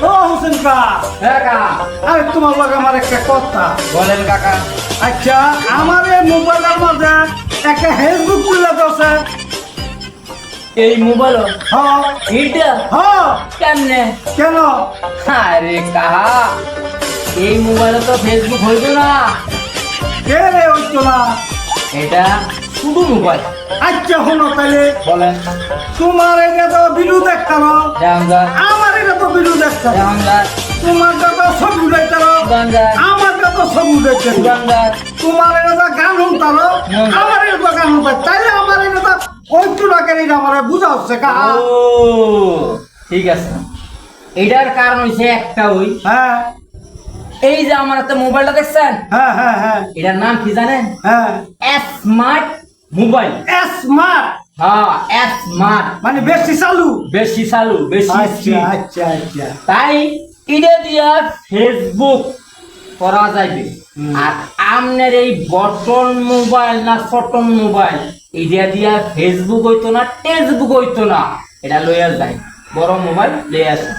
ও হোসেন কা, হ্যাঁ কাকা। আরে তোমার লগে আমার একটা কথা। বলেন কাকা। আচ্ছা, আমার এই মোবাইলের মাঝে একটা ফেসবুক খুলে আছে। এই মোবাইল হ্যাঁ এইটা হ্যাঁ, কেমনে? কেন? আরে কাহা, এই মোবাইলে তো ফেসবুক হইতো না। কে রে হইতো না? এটা শুধু মোবাইল। আচ্ছা শোনো তাইলে, বলেন। তোমার এটা তো ভিডিও দেখতানো, যেমন যা আমার এটা তো ভিডিও দেখতাম। যেমন যা তোমার তো ছবি উঠাইতানো, যেমন যা আমার তো ছবি উঠাইতানো। যেমন যা। তোমার এটা তো গান শুনতানো, আমার এটা তো গান শুনতাম। তাইলে আমার এটা তো হইতো না কেন? এটা আমার বুঝা হচ্ছে কাহা। ও ঠিক আছে, এটার কারণ হইছে একটা ওই হ্যাঁ এই যে আমার একটা মোবাইলটা দেখছেন, হ্যাঁ হ্যাঁ হ্যাঁ এটার নাম কি জানেন? হ্যাঁ, স্মার্ট মোবাইল। স্মার্ট হ্যাঁ স্মার্ট, মানে বেশি চালু। বেশি চালু, বেশি আচ্ছা speed। আচ্ছা আচ্ছা। তাই এটা দিয়া ফেসবুক করা যাইবে। আর আমনের এই বটন মোবাইল না ফটন মোবাইল, এটা দিয়া ফেসবুক হইতো না, টেক্সটবুক হইতো না। এটা লইয়া যায়, বড় মোবাইল লইয়া আসে।